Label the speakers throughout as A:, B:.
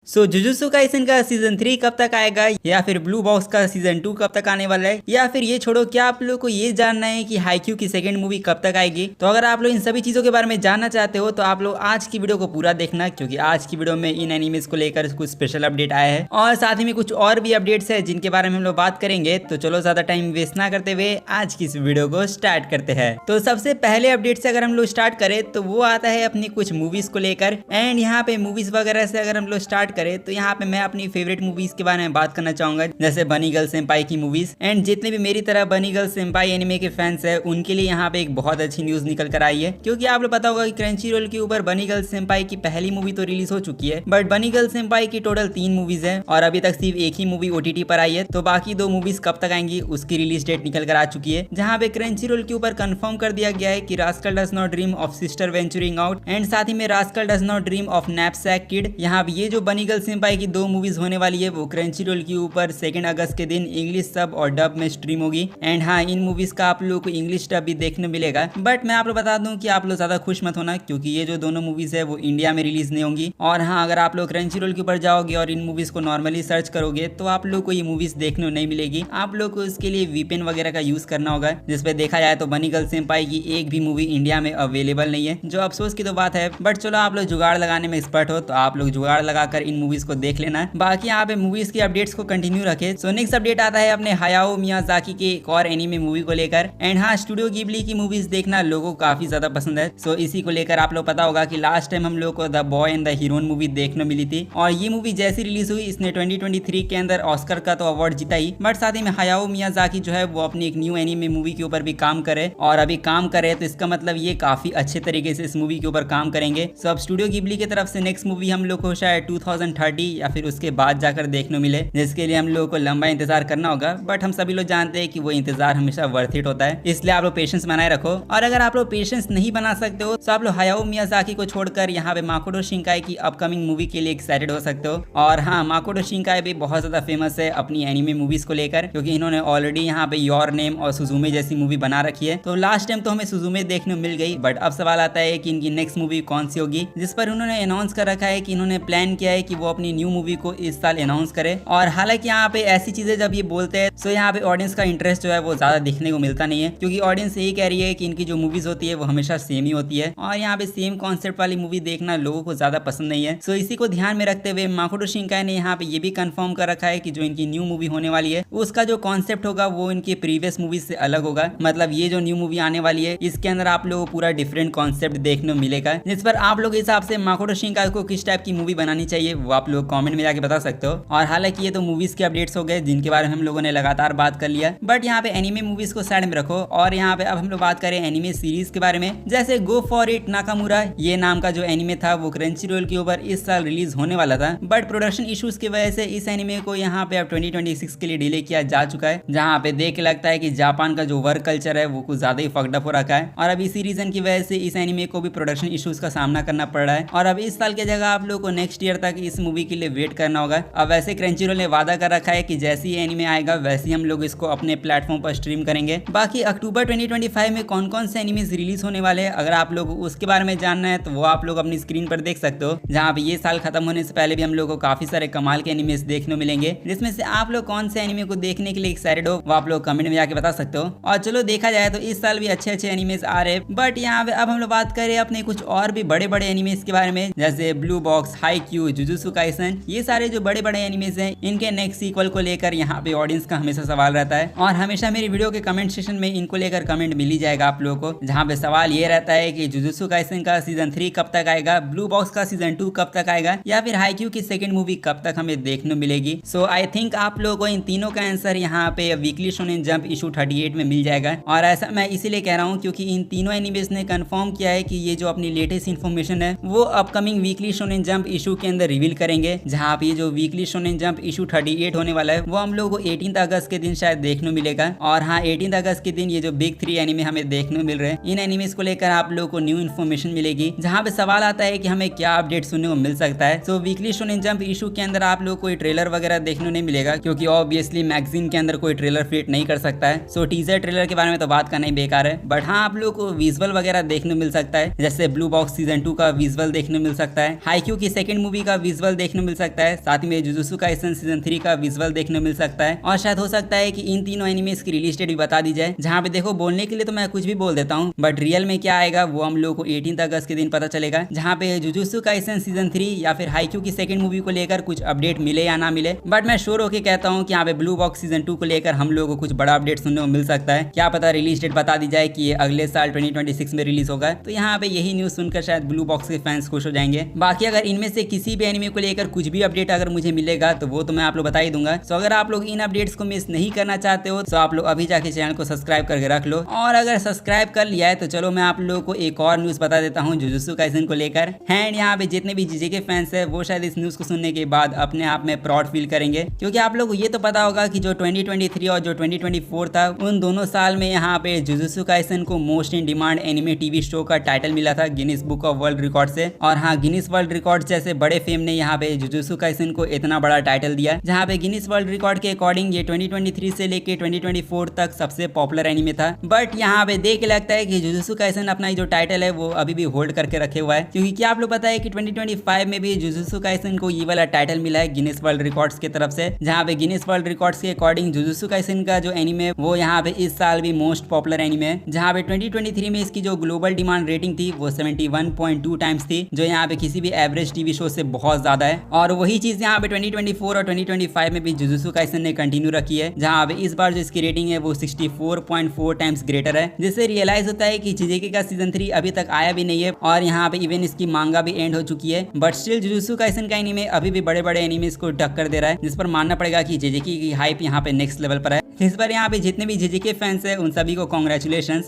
A: Jujutsu Kaisen का season 3 कब तक आएगा, या फिर ब्लू बॉक्स का सीजन 2 कब तक आने वाला है, या फिर ये छोड़ो, क्या आप लोगों को ये जानना है कि हाईक्यू की सेकंड मूवी कब तक आएगी। तो अगर आप लोग इन सभी चीजों के बारे में जानना चाहते हो तो आप लोग आज की वीडियो को पूरा देखना, क्योंकि आज की वीडियो में इन एनिमेज को लेकर कुछ स्पेशल अपडेट आया है और साथ ही में कुछ और भी अपडेट्स है जिनके बारे में हम लोग बात करेंगे। तो चलो ज्यादा टाइम वेस्ट ना करते हुए आज की इस वीडियो को स्टार्ट करते हैं। तो सबसे पहले अपडेट से अगर हम लोग स्टार्ट करें तो वो आता है अपनी कुछ मूवीज को लेकर। एंड यहाँ पे मूवीज वगैरह से अगर हम लोग स्टार्ट करें तो यहाँ पे मैं अपनी फेवरेट मूवीज के बारे में बात करना चाहूंगा, जैसे बनी गर्ल सेंपाई की मूवीज। एंड जितने भी मेरी तरह बनी गर्ल सेंपाई एनिमे के फैंस है उनके लिए यहाँ पे एक बहुत अच्छी न्यूज निकल कर आई है, क्योंकि आप लोग पता होगा कि क्रंची रोल के ऊपर बनी गर्ल सेंपाई की पहली मूवी तो रिलीज हो चुकी है, बट बनी गर्ल सेंपाई की टोटल 3 मूवीज है और अभी तक सिर्फ एक ही मूवी ओटीटी पर आई है। तो बाकी 2 मूवीज कब तक आएंगी उसकी रिलीज डेट निकल कर आ चुकी है, जहाँ पे क्रंची रोल के ऊपर कंफर्म कर दिया गया है कि rascal does not dream of sister venturing out and साथ ही में rascal does not dream of knapsack kid. यहाँ ये जो बनी गर्ल सेंपाई की 2 मूवीज होने वाली है वो क्रंची रोल के ऊपर 2 अगस्त के दिन इंग्लिश सब और डब में स्ट्रीम होगी। एंड हाँ, इन मूवीज का आप लोगों को इंग्लिश डब भी देखने मिलेगा, बट मैं आप लोग बता दूं कि आप लोग ज्यादा खुश मत होना, क्योंकि ये जो दोनों मूवीज है वो इंडिया में रिलीज नहीं होंगी। और हाँ, अगर आप लोग क्रंची रोल के ऊपर जाओगे और इन मूवीज को नॉर्मली सर्च करोगे तो आप लोग को ये मूवीज देखने नहीं मिलेगी। आप लोग को इसके लिए वीपीएन वगैरह का यूज करना होगा, जिसपे देखा जाए तो बनी गर्ल सेंपाई की एक भी मूवी इंडिया में अवेलेबल नहीं है, जो अफसोस की तो बात है। बट चलो, आप लोग जुगाड़ लगाने में एक्सपर्ट हो तो आप लोग जुगाड़ लगाकर इन मूवीज को देख लेना। बाकी यहाँ पे मूवीज की अपडेट्स को कंटिन्यू रखे। सो नेक्स्ट अपडेट आता है अपने हायाओ मियाजाकी के एक और एनीमे मूवी को लेकर। एंड हाँ, स्टूडियो गिबली की मूवीज देखना लोगों को काफी ज्यादा पसंद है। सो इसी को लेकर आप लोग पता होगा कि लास्ट टाइम हम लोग को the boy and the heroine movie देखने मिली थी, और ये मूवी जैसी रिलीज हुई इसने 2023 के अंदर ऑस्कर का तो अवार्ड जीता ही, बट साथ ही में हायाओ मियाजाकी जो है वो अपनी एक न्यू एनीमे मूवी के ऊपर भी काम करे, और अभी काम करे तो इसका मतलब ये काफी अच्छे तरीके से इस मूवी के ऊपर काम करेंगे। सो अब स्टूडियो गिबली की तरफ से नेक्स्ट मूवी हम लोग को शायद 2030 या फिर उसके बाद जाकर देखने मिले, जिसके लिए हम लोगों को लंबा इंतजार करना होगा। बट हम सभी लोग जानते हैं कि वो इंतजार हमेशा वर्थ इट होता है, इसलिए आप लोग पेशेंस बनाए रखो। और अगर आप लोग पेशेंस नहीं बना सकते हो तो आप लोग हायाओ मियाजाकी को छोड़कर यहाँ पे माकोटो शिंकाई की अपकमिंग मूवी के लिए एक्साइटेड हो सकते हो। और हाँ, माकोटो शिंकाई भी बहुत ज्यादा फेमस है अपनी एनिमे मूवीज को लेकर, क्योंकि इन्होंने ऑलरेडी यहाँ पे योर नेम और सुजुमे जैसी मूवी बना रखी है। तो लास्ट टाइम तो हमें सुजुमे देखने मिल गई, बट अब सवाल आता है कि इनकी नेक्स्ट मूवी कौन सी होगी, जिस पर उन्होंने अनाउंस कर रखा है कि इन्होंने प्लान किया है कि वो अपनी न्यू मूवी को इस साल अनाउंस करे। और हालांकि यहाँ पे ऐसी चीजें जब ये बोलते हैं तो यहाँ पे ऑडियंस का इंटरेस्ट जो है वो ज्यादा दिखने को मिलता नहीं है, क्योंकि ऑडियंस यही कह रही है कि इनकी जो मूवीज होती है वो हमेशा सेम ही होती है, और यहाँ पे सेम कॉन्सेप्ट वाली मूवी देखना लोगों को ज्यादा पसंद नहीं है। सो इसी को ध्यान में रखते हुए माकोटो शिंकाई ने यहाँ पे ये भी कंफर्म कर रखा है कि जो इनकी न्यू मूवी होने वाली है उसका जो कॉन्सेप्ट होगा वो इनकी प्रीवियस मूवीज से अलग होगा। मतलब ये जो न्यू मूवी आने वाली है इसके अंदर आप लोगों को पूरा डिफरेंट कॉन्सेप्ट देखने को मिलेगा, जिस पर आप लोग के हिसाब से माकोटो शिंकाई को किस टाइप की मूवी बनानी चाहिए वो आप लोग कॉमेंट में जाके बता सकते हो। और हालांकि ये तो मूवीज के अपडेट्स हो गए जिनके बारे में हम लोगों ने लगातार बात कर लिया, बट यहाँ पे एनिमे मूवीज को साइड में रखो और यहाँ पे अब हम लोग बात करें एनिमे सीरीज के बारे में। जैसे गो फॉर इट नाकामुरा ये नाम का जो एनिमे था वो क्रंची रोल के ऊपर इस साल रिलीज होने वाला था, बट प्रोडक्शन इश्यूज की वजह से इस एनिमे को यहाँ पे अब 2026 के लिए डिले किया जा चुका है, जहाँ पे देख के लगता है कि जापान का जो वर्क कल्चर है वो कुछ ज्यादा ही फक्ड अप हो रखा है, और अब इसी रीजन की वजह से इस एनिमे को भी प्रोडक्शन इश्यूज का सामना करना पड़ रहा है। और अब इस साल की जगह आप लोग को नेक्स्ट ईयर तक इस मूवी के लिए वेट करना होगा। अब वैसे क्रंची रोल ने वादा कर रखा है कि जैसे ही एनिमे आएगा वैसे ही हम लोग इसको अपने प्लेटफॉर्म पर स्ट्रीम करेंगे। बाकी अक्टूबर 2025 में कौन कौन से एनिमेज रिलीज होने वाले हैं, अगर आप लोग उसके बारे में जानना है तो वो आप लोग अपनी स्क्रीन पर देख सकते हो, जहाँ पे ये साल खत्म होने से पहले भी हम लोग को काफी सारे कमाल के एनिमेज देखने मिलेंगे, जिसमें से आप लोग कौन से एनिमे को देखने के लिए एक्साइटेड हो वो आप लोग कमेंट में जाके बता सकते हो। और चलो देखा जाए तो इस साल भी अच्छे अच्छे एनिमेज आ रहे, बट यहाँ पे अब हम लोग बात करें अपने कुछ और भी बड़े बड़े एनिमेज के बारे में, जैसे blue box, Haikyu, jujutsu Kaisen, ये सारे जो बड़े बड़े एनिमेज हैं इनके नेक्स्ट सीक्वल को लेकर यहाँ पे ऑडियंस का हमेशा सवाल रहता है, और हमेशा मेरी वीडियो के कमेंट सेक्शन में इनको लेकर कमेंट मिल ही जाएगा आप लोगों को, जहाँ पे सवाल ये रहता है कि जुजुत्सु काइसेन का सीजन 3 कब तक आएगा, ब्लू बॉक्स का सीजन 2 कब तक आएगा, या फिर हाईक्यू की सेकंड मूवी कब तक हमें देखने मिलेगी। सो आई थिंक आप लोगों को इन तीनों का आंसर यहाँ पे वीकली शोनेन जंप इशू 38 में मिल जाएगा, और ऐसा मैं इसीलिए कह रहा हूँ क्योंकि इन तीनों एनिमेज ने कंफर्म किया है कि ये जो अपनी लेटेस्ट इन्फॉर्मेशन है वो upcoming weekly shonen jump issue के अंदर रिवील करेंगे, जहाँ पे जो वीकली शोनेन जंप इशू 38 होने वाला है वो हम लोगों को 18 अगस्त के दिन शायद देखने मिलेगा। और हाँ, 18 अगस्त के दिन ये जो बिग 3 एनिमे हमें देखने मिल रहे हैं, इन एनिमेज को लेकर आप लोगों को न्यू इन्फॉर्मेशन मिलेगी, जहाँ पे सवाल आता है कि हमें क्या अपडेट सुनने को मिल सकता है। सो वीकली शोनेन जंप इशू के अंदर आप लोग कोई ट्रेलर वगैरह देखने नहीं मिलेगा, क्योंकि ऑब्वियसली मैगजीन के अंदर कोई ट्रेलर फिट नहीं कर सकता है। सो टीजर ट्रेलर के बारे में तो बात करना ही बेकार है, बट हाँ, आप लोग को विजुअल वगैरह देखने मिल सकता है, जैसे ब्लू बॉक्स सीजन 2 का विजुअल देखने मिल सकता है, हाईक्यू की सेकंड मूवी का विजुअल देखने मिल सकता है, साथ में जुजुत्सु काइसन सीजन 3 का विजुअल देखने मिल सकता है, और शायद हो सकता है कि इन तीनों एनिमेस की रिलीज डेट भी बता दी जाए। जहाँ पे देखो बोलने के लिए तो मैं कुछ भी बोल देता हूँ, बट रियल में क्या आएगा वो हम लोगों को 18 अगस्त के दिन पता चलेगा, जहाँ पे जुजुत्सु काइसन सीजन 3 या फिर हाईक्यू की सेकंड मूवी को लेकर कुछ अपडेट मिले या ना मिले। बट मैं श्योर होकर कहता हूँ कि यहाँ पे ब्लू बॉक्स सीजन 2 को लेकर हम लोगों को कुछ बड़ा अपडेट सुनने को मिल सकता है। क्या पता रिलीज डेट बता दी जाए कि ये अगले साल 2026 में रिलीज होगा। तो यहाँ पे यही न्यूज सुनकर शायद ब्लू बॉक्स के फैंस खुश हो जाएंगे। बाकी अगर इनमें से किसी भी एनिमे को लेकर कुछ भी अपडेट अगर मुझे मिलेगा तो वो तो मैं आप लोग बता ही दूंगा। सो अगर आप लोग इन अपडेट्स को मिस नहीं करना चाहते हो तो आप लोग अभी जाके चैनल को सब्सक्राइब करके रख लो, और अगर सब्सक्राइब कर लिया है तो चलो मैं आप लोगों को एक और न्यूज बता देता हूँ जुजुत्सु काइसन को लेकर। एंड यहाँ पे जितने भी जीजे के फैंस है वो शायद इस न्यूज को सुनने के बाद अपने आप में प्राउड फील करेंगे, क्योंकि आप लोग को ये तो पता होगा कि जो 2023 और जो 2024 था उन दोनों साल में यहाँ पे जुजुत्सु काइसन को most in demand anime TV show का टाइटल मिला था Guinness book of world record से। और हाँ, गिनीज वर्ल्ड रिकॉर्ड जैसे बड़े फेम ने यहाँ पे जुजुत्सु काइसन को इतना बड़ा टाइटल दिया, जहाँ पे गिनीज वर्ल्ड रिकॉर्ड के अकॉर्डिंग ये 2023 से लेके 2024 तक सबसे पॉपुलर एनिमे था। बट यहाँ पे देख के लगता है कि जुजुत्सु काइसन अपना जो टाइटल है वो अभी भी होल्ड करके रखे हुआ है, क्योंकि क्या आप लोग पता है कि 2025 में भी जुजुत्सु काइसन को ये वाला टाइटल मिला है गिनीज वर्ल्ड रिकॉर्ड्स की तरफ से, जहाँ पे गिनीज वर्ल्ड रिकॉर्ड्स के अकॉर्डिंग जुजुत्सु काइसन का जो एनिमे वो यहाँ पे इस साल भी मोस्ट पॉपुलर एनिमे है, जहाँ पे 2023 में इसकी जो ग्लोबल डिमांड रेटिंग थी वो 71.2 टाइम्स थी, जो यहाँ पे किसी भी एवरेज टीवी शो से बहुत ज्यादा है। और वही चीज यहाँ पे 2024 और 2025 में भी जुजुत्सु काइसन ने कंटिन्यू रखी है, जहाँ पे इस बार जो इसकी रेटिंग है वो 64.4 टाइम्स ग्रेटर है, जिससे रियलाइज होता है कि जेजेके का सीजन 3 अभी तक आया भी नहीं है, और यहाँ पे इवन इसकी मांगा भी एंड हो चुकी है। बट स्टिल जुजुत्सु काइसन का एनिमे अभी भी बड़े बड़े एनिमेस को टक्कर दे रहा है, जिस पर मानना पड़ेगा कि जेजेके की हाइप यहाँ पे नेक्स्ट लेवल पर है। इस पर यहाँ पे जितने भी जेजेके फैंस है उन सभी को कॉन्ग्रेचुलेशन।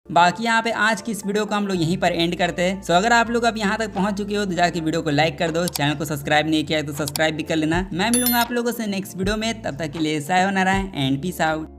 A: बाकी यहाँ पे आज की इस वीडियो को हम लोग यहीं पर एंड करते हैं। सो अगर आप लोग अब यहाँ तक पहुंच चुके हो तो जाके वीडियो को लाइक कर दो, चैनल को सब्सक्राइब नहीं किया है तो सब्सक्राइब भी कर लेना। मैं मिलूंगा आप लोगों से नेक्स्ट वीडियो में, तब तक के लिए सायोनारा एंड पीस आउट।